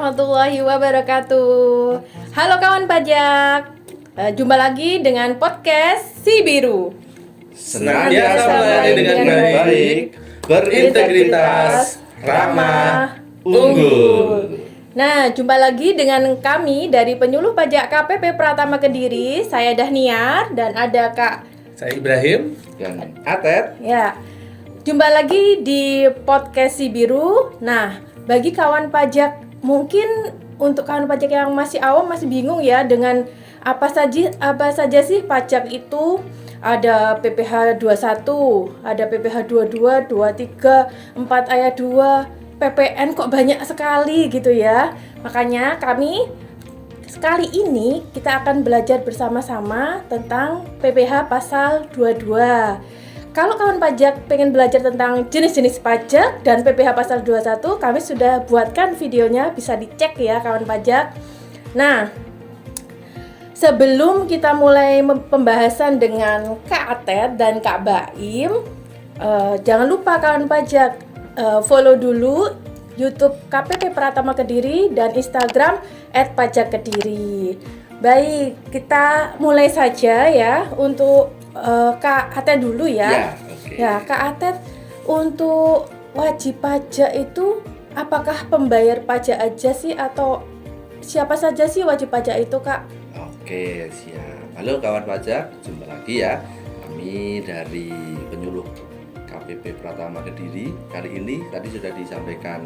warahmatullahi wabarakatuh. Halo kawan pajak, jumpa lagi dengan podcast Si Biru. Senantiasa melayani dengan baik, berintegritas, ramah, unggul. Nah, jumpa lagi dengan kami dari Penyuluh Pajak KPP Pratama Kediri. Saya Dahniar dan ada Kak. Saya Ibrahim dan Atet. Ya, jumpa lagi di podcast Si Biru. Nah, bagi kawan pajak, mungkin untuk kawan pajak yang masih awam, masih bingung ya dengan apa saja sih pajak itu. Ada PPh 21, ada PPh 22, 23, 4 ayat 2, PPN kok banyak sekali gitu ya. Makanya kami sekali ini kita akan belajar bersama-sama tentang PPh pasal 22. Kalau kawan pajak pengen belajar tentang jenis-jenis pajak dan PPh pasal 21, kami sudah buatkan videonya, bisa dicek ya kawan pajak. Nah, sebelum kita mulai pembahasan dengan Kak Atet dan Kak Baim, jangan lupa kawan pajak follow dulu YouTube KPP Pratama Kediri dan Instagram @pajakkediri. Baik, kita mulai saja ya untuk Kak Atet dulu ya. Ya, Kak Atet, untuk wajib pajak itu apakah pembayar pajak aja sih atau siapa saja sih wajib pajak itu, Kak? Oke, siap. Halo kawan pajak, jumpa lagi ya. Kami dari Penyuluh KPP Pratama Kediri. Kali ini tadi sudah disampaikan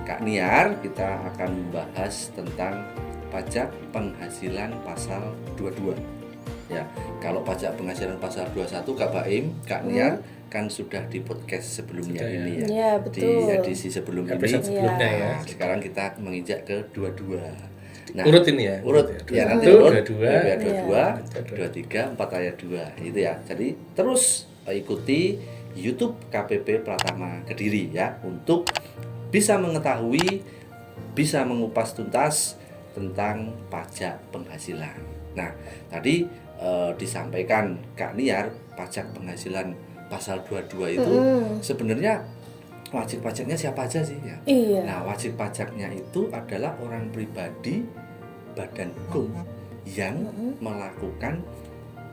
Kak Niar, kita akan membahas tentang pajak penghasilan pasal 22. Ya, kalau pajak penghasilan pasal 21 Kak Baim, Kak Niar kan sudah di podcast sebelumnya sudah, ini ya. Ya, betul. Di edisi sebelum ini. Sebelumnya ya. Sekarang kita menginjak ke 22. Nah, urut ini ya. Urut ya, nanti 22, 23, 4 ayat 2 itu ya. Jadi terus ikuti YouTube KPP Pratama Kediri ya untuk bisa mengetahui, bisa mengupas tuntas tentang pajak penghasilan. Nah, tadi disampaikan Kak Niar, pajak penghasilan pasal 22 itu sebenarnya wajib pajaknya siapa aja sih ya? Iya. Nah, wajib pajaknya itu adalah orang pribadi, badan hukum yang melakukan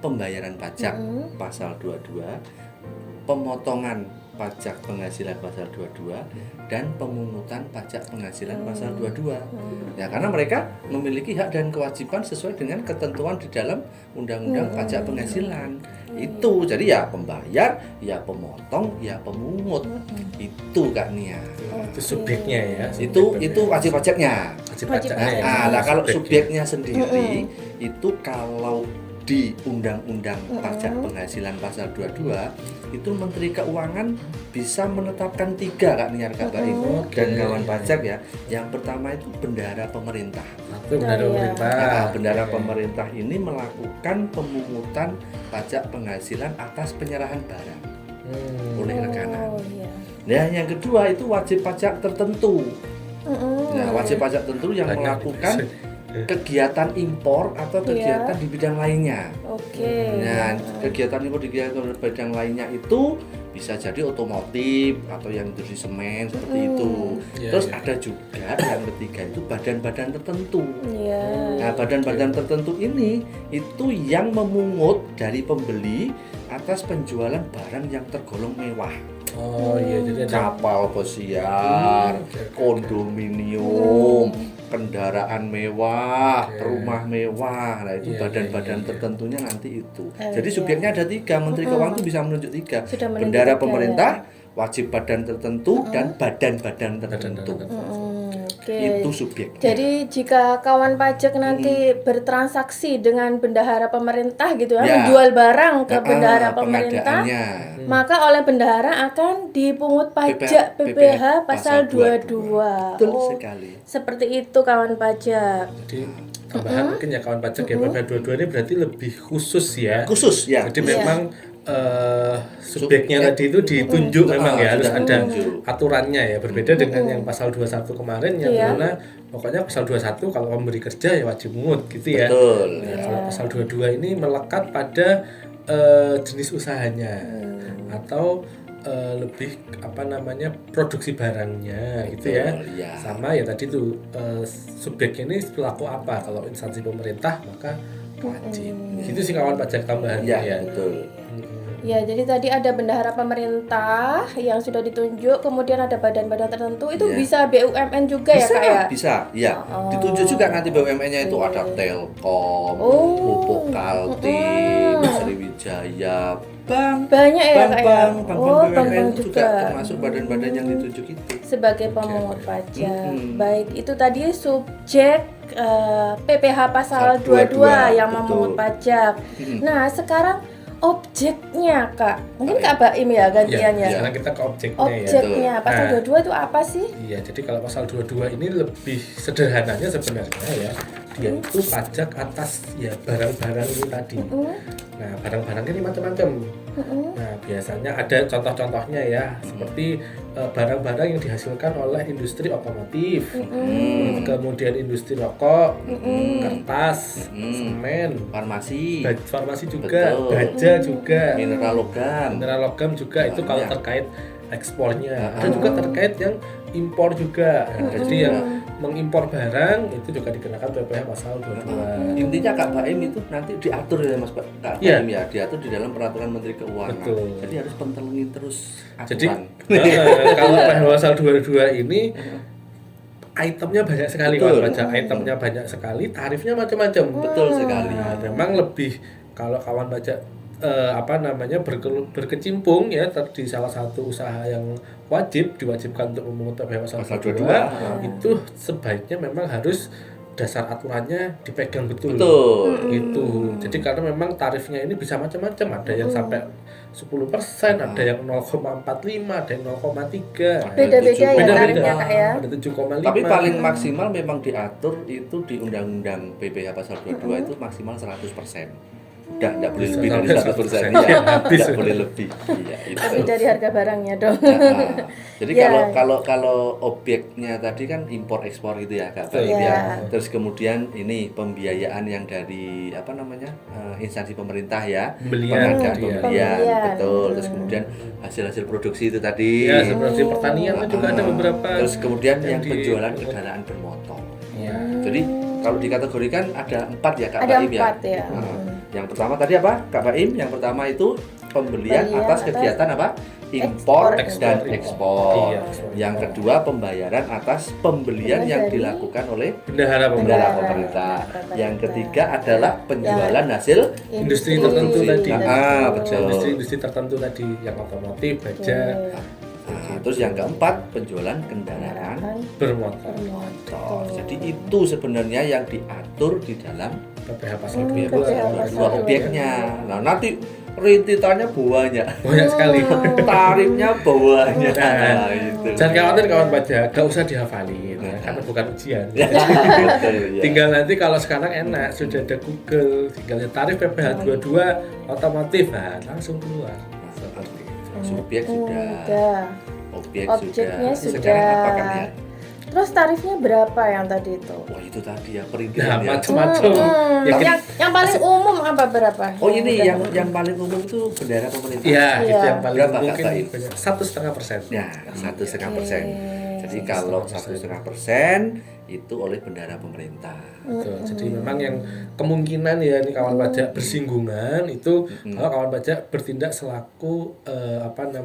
pembayaran pajak pasal 22, pemotongan pajak penghasilan pasal 22 dan pemungutan pajak penghasilan pasal 22. Ya, karena mereka memiliki hak dan kewajiban sesuai dengan ketentuan di dalam Undang-Undang Pajak Penghasilan. Itu jadi ya pembayar, ya pemotong, ya pemungut. Itu Kak Nia. Itu subjeknya ya. Itu wajib pajaknya. Wajib Wajib pajaknya. pajak. Ya. Nah, kalau subjeknya sendiri itu kalau di Undang-Undang Pajak Penghasilan pasal 22 itu Menteri Keuangan bisa menetapkan 3 Kak Niar, Kak Baim dan kawan pajak ya. Yang pertama itu bendahara pemerintah. Itu benar pemerintah. Nah, bendahara pemerintah ini melakukan pemungutan pajak penghasilan atas penyerahan barang oleh rekanan. Iya. Nah, yang kedua itu wajib pajak tertentu. Nah, wajib pajak tertentu yang melakukan kegiatan impor atau kegiatan di bidang lainnya. Oke. Nah, kegiatan impor di bidang lainnya itu bisa jadi otomotif atau yang industri semen seperti itu. Terus ada juga yang ketiga itu badan-badan tertentu. Nah, badan-badan tertentu ini itu yang memungut dari pembeli atas penjualan barang yang tergolong mewah. Oh iya, jadi ada Kapal pesiar, kondominium, kendaraan mewah, rumah mewah. Nah, itu badan-badan tertentunya nanti itu. Jadi subjeknya ada 3, Menteri Keuangan itu bisa menunjuk 3. Sudah menunjuk Bendahara 3, pemerintah, wajib badan tertentu dan badan-badan tertentu. Oke. Itu subjeknya. Jadi jika kawan pajak nanti bertransaksi dengan bendahara pemerintah gitu ya, menjual barang ke bendahara pemerintah, maka oleh bendahara akan dipungut pajak PPh pasal 22. Betul sekali. Seperti itu kawan pajak. Jadi tambahan mungkin ya kawan pajak ya, PPh 22 ini berarti lebih khusus ya. Khusus ya. Jadi memang subjeknya tadi itu ditunjuk memang ya, harus ada aturannya ya, berbeda dengan yang pasal 21 kemarin yang dimana pokoknya pasal 21 kalau memberi kerja ya wajib mungut gitu ya. Betul. Nah, kalau pasal 22 ini melekat pada jenis usahanya atau lebih produksi barangnya gitu ya. ya. Sama ya tadi tuh subjek ini pelaku apa? Kalau instansi pemerintah maka wajib. Gitu sih kawan pajak tambahannya ya. Betul. Ya, jadi tadi ada bendahara pemerintah yang sudah ditunjuk, kemudian ada badan-badan tertentu, itu bisa BUMN juga ya Kak ya? Bisa, ya. Ditunjuk juga nanti BUMN-nya itu ada Telkom, Pupuk Kaltim, Sriwijaya, banyak ya Kak ya? Bank BUMN juga termasuk badan-badan yang ditunjuk itu. Sebagai pemungut pajak. Baik, itu tadi subjek PPh pasal 22 yang memungut pajak. Nah, sekarang objeknya Kak, mungkin Kak Baim ya gantiannya. Sekarang kita ke objeknya Objeknya, pasal 22 itu apa sih? Iya, jadi kalau pasal 22 ini lebih sederhananya sebenarnya ya, dia itu pajak atas ya barang-barang ini tadi. Nah, barang-barang ini macam-macam. Nah, biasanya ada contoh-contohnya ya, seperti barang-barang yang dihasilkan oleh industri otomotif, kemudian industri rokok, kertas, semen, farmasi juga, baja juga, mineral logam juga itu kalau terkait ekspornya. Ada juga terkait yang impor juga. Jadi yang mengimpor barang itu juga dikenakan PPh pasal 22. Intinya Kak Baim itu nanti diatur ya Mas Kak Baim ya, diatur di dalam peraturan Menteri Keuangan. Betul. Jadi harus pentelengin terus aturan. Jadi kalau PPh pasal 22 ini itemnya banyak sekali, kalau baca itemnya banyak sekali, tarifnya macam-macam. Betul sekali. Nah, memang lebih kalau kawan baca berkecimpung ya di salah satu usaha yang diwajibkan untuk memungut PPh pasal 22 itu sebaiknya memang harus dasar aturannya dipegang betul. Gitu. Jadi karena memang tarifnya ini bisa macam-macam, ada yang sampai 10%, ada yang 0,45, ada yang 0,3. Beda-beda ya tarifnya Kak ya. Ada 7,5. Tapi paling maksimal memang diatur itu di Undang-Undang PPh pasal 22 itu maksimal 100%. Enggak boleh lebih dari 100%. Ya, enggak boleh lebih. Iya, itu. Lebih dari harga barangnya dong. Jadi kalau objeknya tadi kan impor ekspor gitu ya Kak Baim ya. Terus kemudian ini pembiayaan yang dari instansi pemerintah ya, pengadaan pembelian, betul. Terus kemudian hasil produksi itu tadi. Ya, seperti pertanian juga ada beberapa. Terus kemudian yang penjualan kendaraan bermotor. Jadi kalau dikategorikan ada 4 ya Kak Baim ya. Ada 4 ya. Yang pertama tadi apa Kak Baim? Yang pertama itu pembelian atas kegiatan apa? Impor dan ekspor. Yang kedua pembayaran atas pembelian yang dilakukan oleh bendahara pemerintah. Yang ketiga adalah penjualan hasil industri tertentu tadi. Betul. Industri tertentu tadi yang otomotif, baja. Terus yang keempat penjualan kendaraan bermotor. Jadi itu sebenarnya yang diatur di dalam PPh pasal 22 objeknya. Nah, nanti rintitannya banyak sekali. Tarifnya banyak. Nah, itu. Jangan khawatir kawan pajak, gak usah dihafalin ya, karena bukan ujian. Tinggal nanti kalau sekarang enak, sudah ada Google, tinggal tarif PPh 22 otomotif, langsung keluar. Seperti itu. Subjek sudah. Objeknya sudah. Sekarang apa kan ya? Terus tarifnya berapa yang tadi itu? Wah itu tadi ya perintilan ya. Macam-macam. Yang paling umum apa berapa? Oh ini yang paling umum itu bendahara pemerintah. Iya, itu yang paling Berapa, mungkin Kak? 1,5%. Ya 1,5%. Jadi kalau 1,5% itu oleh bendahara pemerintah. Betul. Jadi memang yang kemungkinan ya ini kawan pajak bersinggungan itu kalau kawan pajak bertindak selaku rekanan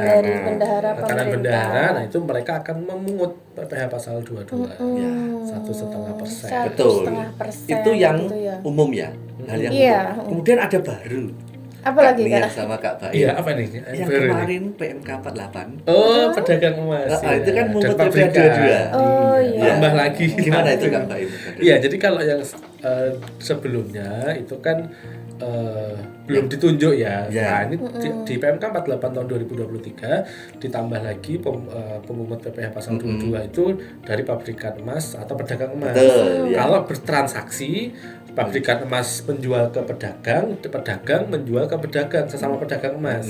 dari bendahara pemerintah. Bendahara, nah itu mereka akan memungut PPh pasal 22 ya 1,5%. Betul. Itu yang gitu ya. umum ya. Hal yang umum. Kemudian ada baru. Apa lagi Kak? Kak? Sama Kak Baim. Iya, apa nih? Yang baru kemarin nih. PMK 48. Oh, pedagang emas. Itu kan mungut Dan PPh 22. Oh iya. Tambah lagi. Gimana itu Kak Baim? Iya, jadi kalau yang sebelumnya itu kan belum ditunjuk ya. Nah, ini di PMK 48 tahun 2023 ditambah lagi pemungut PPh pasal 22 itu dari pabrikan emas atau pedagang emas. Kalau bertransaksi pabrikan emas menjual ke pedagang menjual ke pedagang sesama pedagang emas.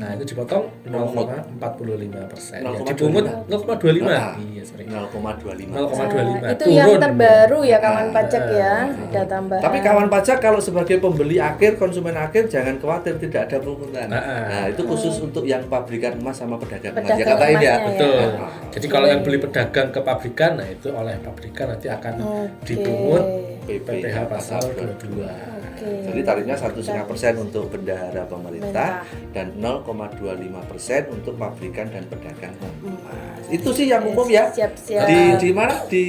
Nah, itu dipotong Pemungut. 0,45%. Ya, 0,25. dipungut 0,25. Nah, Iya, sorry. 0,25. 0,25. Itu yang Turun. terbaru ya kawan Ah, pajak ya, ada tambahan. Tapi kawan pajak kalau sebagai pembeli akhir, konsumen akhir jangan khawatir tidak ada pungutan. Nah, itu khusus untuk yang pabrikan emas sama pedagang emas. Ya Pedagang katain ya. emasnya Betul. ya. Jadi kalau yang beli pedagang ke pabrikan, nah itu oleh pabrikan nanti akan dipungut PPh pasal 22. Oke. Jadi tarifnya 1,5% untuk bendahara pemerintah dan 0,25% untuk pabrikan dan pedagang emas. Itu sih yang umum ya. Siap-siap. Di mana? Di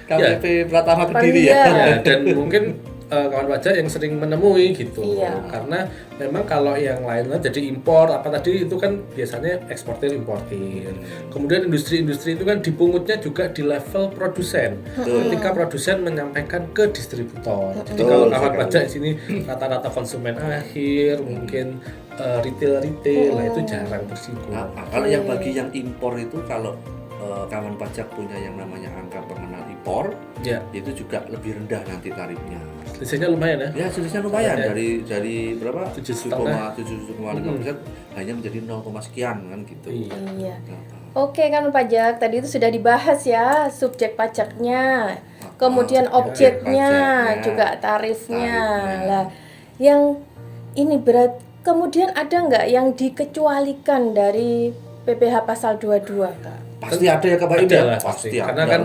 KPP Pratama Kediri Iya. ya. Ya, dan mungkin kawan pajak yang sering menemui gitu. Iya. Karena memang kalau yang lainnya jadi impor apa tadi itu kan biasanya eksportir importir. Kemudian industri-industri itu kan dipungutnya juga di level produsen. Ketika produsen menyampaikan ke distributor. Jadi kalau kawan sekali. pajak di sini rata-rata konsumen akhir, mungkin retail, nah itu jarang bersinggung. Nah, kalau yang bagi yang impor itu kalau kawan pajak punya yang namanya angka pengenal impor, Ya, itu juga lebih rendah nanti tarifnya. selisihnya lumayan ya. Ya, selisihnya lumayan Ya. dari berapa? 7,5. 7,5% hanya menjadi 0, sekian kan gitu. Iya. Iya. Nah, Oke kan pajak, tadi itu sudah dibahas ya subjek pajaknya, kemudian objeknya, pajaknya, juga tarifnya. tarifnya. Lah, yang ini kemudian ada nggak yang dikecualikan dari PPh pasal 22 Kak? pasti ada ya Kak Baim Ada ya? lah pasti. Karena ada. kan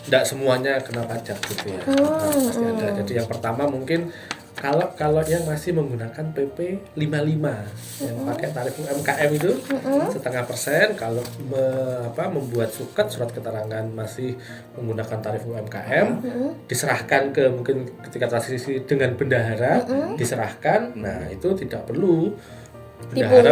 tidak semuanya kena pajak gitu ya. Pasti ada. Jadi yang pertama mungkin kalau yang masih menggunakan PP 55 yang pakai tarif UMKM itu 0,5%, kalau membuat surat keterangan masih menggunakan tarif UMKM diserahkan ke mungkin ketika transisi dengan bendahara diserahkan, nah itu tidak perlu bendahara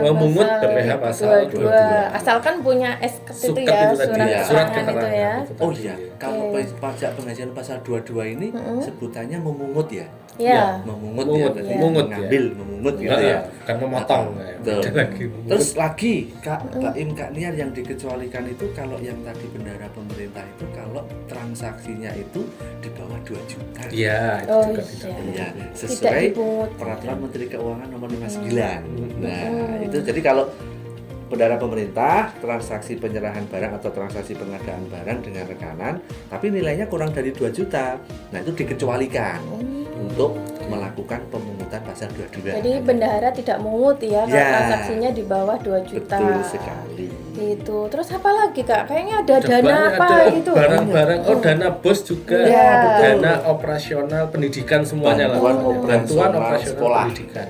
memungut PPh pasal 22. Asalkan punya SKT itu Suket ya, itu tadi, surat surat keterangan itu ya. itu Oh tadi. iya, kalau pajak penghasilan pasal 22 ini sebutannya memungut ya. Ya. Memungut Memungut, ya, berarti memungut ya. mengambil, memungut gitu Nah, ya. kan memotong. Betul. Beda lagi. Terus lagi Kak Baim, Kak Niar yang dikecualikan itu kalau yang tadi bendahara pemerintah itu kalau transaksinya itu di bawah 2 juta. Iya, itu Oh, juga iya. tidak. Ya, Tidak sesuai dipungut. peraturan Menteri Keuangan nomor 59. Nah, itu jadi kalau bendahara pemerintah transaksi penyerahan barang atau transaksi pengadaan barang dengan rekanan tapi nilainya kurang dari 2 juta. Nah, itu dikecualikan untuk melakukan pemungutan pasal 22. Jadi bendahara tidak mungut ya kalau Ya. transaksinya di bawah 2 juta. Betul sekali. Itu. Terus apa lagi Kak? Kayaknya ada Ada dana banyak, apa ada gitu. barang-barang, dana bos juga, Iya, betul. dana operasional pendidikan semuanya lah. Bantuan Bantuan operasional operasional sekolah. pendidikan.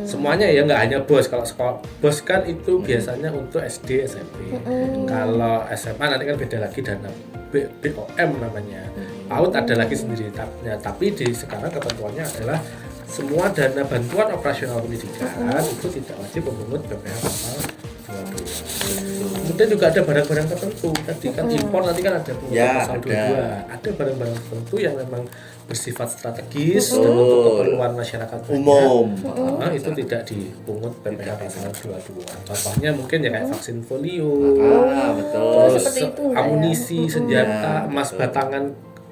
Semuanya ya, nggak hanya bos. Kalau sekolah bos kan itu biasanya untuk SD, SMP. Kalau SMA nanti kan beda lagi dana BOM namanya. PAUD ada lagi sendiri. Tapi di sekarang ketentuannya adalah semua dana bantuan operasional pendidikan itu tidak wajib memungut PPh pasal 22. Kemudian juga ada barang-barang tertentu tadi kan impor nanti kan ada pungutan Ya, pasal ada. 22. Ada barang-barang tertentu yang memang bersifat strategis Betul. dan untuk keperluan masyarakat banyak. Umum. Nah, itu tidak dipungut PPh pasal 22. Contohnya mungkin ya kayak vaksin polio, Betul. terus seperti itu enggak ya? amunisi, senjata, Ya, emas betul. batangan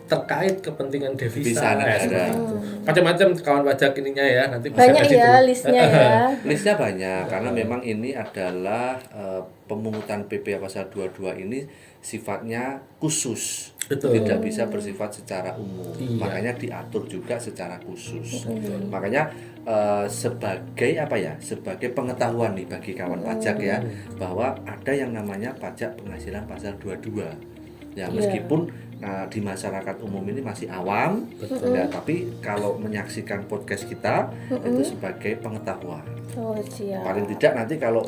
terkait kepentingan devisa, Devisa negara. seperti itu. Macam-macam kawan pajak ininya ya, nanti bisa Banyak kasih ya tuh. listnya ya. Listnya banyak karena memang ini adalah pemungutan PPh pasal 22 ini sifatnya khusus. Betul. Tidak bisa bersifat secara umum. Iya. Makanya diatur juga secara khusus. Makanya sebagai apa ya? Sebagai pengetahuan nih bagi kawan pajak ya bahwa ada yang namanya pajak penghasilan pasal 22. Ya, meskipun di masyarakat umum ini masih awam, ya, tapi kalau menyaksikan podcast kita itu sebagai pengetahuan. Oh siap. Paling tidak nanti kalau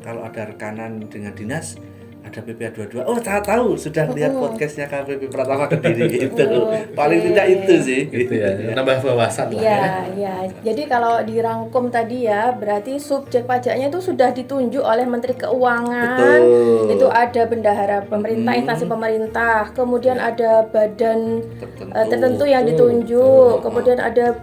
ada rekanan dengan dinas ada PPh 22, tahu sudah lihat podcastnya KPP Pratama Kediri gitu. Paling tidak itu sih Gitu ya, nambah wawasan lah ya. Iya, iya. Jadi kalau dirangkum tadi ya, berarti subjek pajaknya itu sudah ditunjuk oleh Menteri Keuangan. Betul. Itu ada bendahara pemerintah, instansi pemerintah. Kemudian ada badan tertentu yang ditunjuk. Kemudian ada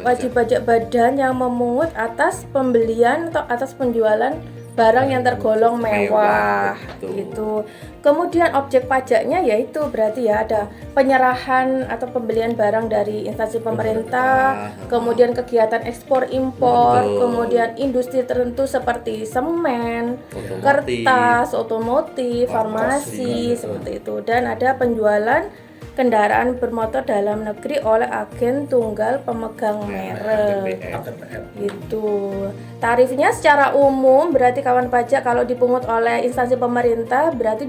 wajib pajak badan yang memungut atas pembelian atau atas penjualan barang yang tergolong mewah betul. gitu. Kemudian objek pajaknya yaitu berarti ya ada penyerahan atau pembelian barang dari instansi pemerintah, kemudian kegiatan ekspor impor, Betul. kemudian industri tertentu seperti semen, Otomotif. kertas, otomotif, Farmasi, farmasi seperti itu, dan ada penjualan kendaraan bermotor dalam negeri oleh agen tunggal pemegang merek. ATPR. Gitu. Tarifnya secara umum berarti kawan pajak kalau dipungut oleh instansi pemerintah berarti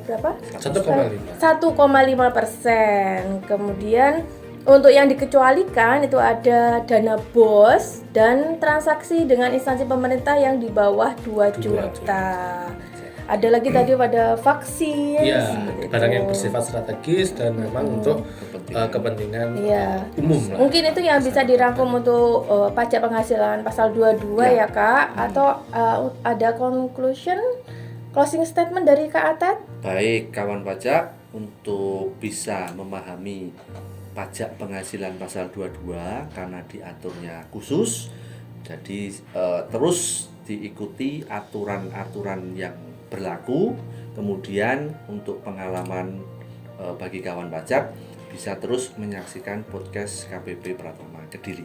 berapa? 1,5%. Kemudian untuk yang dikecualikan itu ada dana BOS dan transaksi dengan instansi pemerintah yang di bawah 2 juta. Ada lagi tadi pada vaksin. Iya, seperti barang itu. yang bersifat strategis dan memang untuk kepentingan Iya. umum lah. Mungkin itu yang bisa dirangkum untuk pajak penghasilan pasal 22 ya Kak, atau ada closing statement dari Kak Atet? Baik, kawan pajak, untuk bisa memahami pajak penghasilan pasal 22 karena diaturnya khusus, jadi terus diikuti aturan-aturan yang berlaku. Kemudian untuk pengalaman bagi kawan pajak bisa terus menyaksikan podcast KPP Pratama Kediri.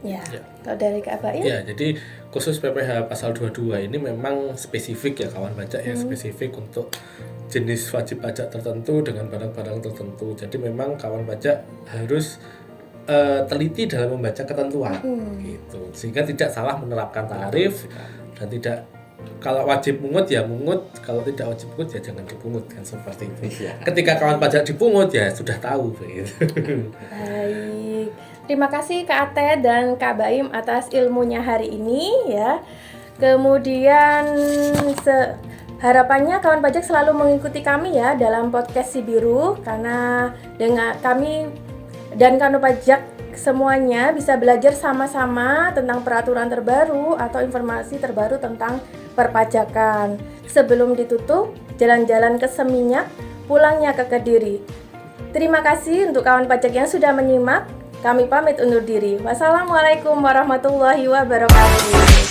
Ya. Ya. Kalau dari Kak Baim? Ya, jadi khusus PPh pasal 22 ini memang spesifik ya kawan pajak ya, spesifik untuk jenis wajib pajak tertentu dengan barang-barang tertentu. Jadi memang kawan pajak harus teliti dalam membaca ketentuan gitu. Sehingga tidak salah menerapkan tarif dan tidak, kalau wajib mungut ya mungut, kalau tidak wajib mungut ya jangan dipungut, kan seperti itu. Iya. Ketika kawan pajak dipungut ya sudah tahu begitu. Baik. Terima kasih Kak Ate dan Kak Baim atas ilmunya hari ini ya. Kemudian harapannya kawan pajak selalu mengikuti kami ya dalam podcast Si Biru, karena dengan kami dan kawan pajak semuanya bisa belajar sama-sama tentang peraturan terbaru atau informasi terbaru tentang perpajakan. Sebelum ditutup, jalan-jalan ke Seminyak, pulangnya ke Kediri. Terima kasih untuk kawan pajak yang sudah menyimak. Kami pamit undur diri. Wassalamualaikum warahmatullahi wabarakatuh.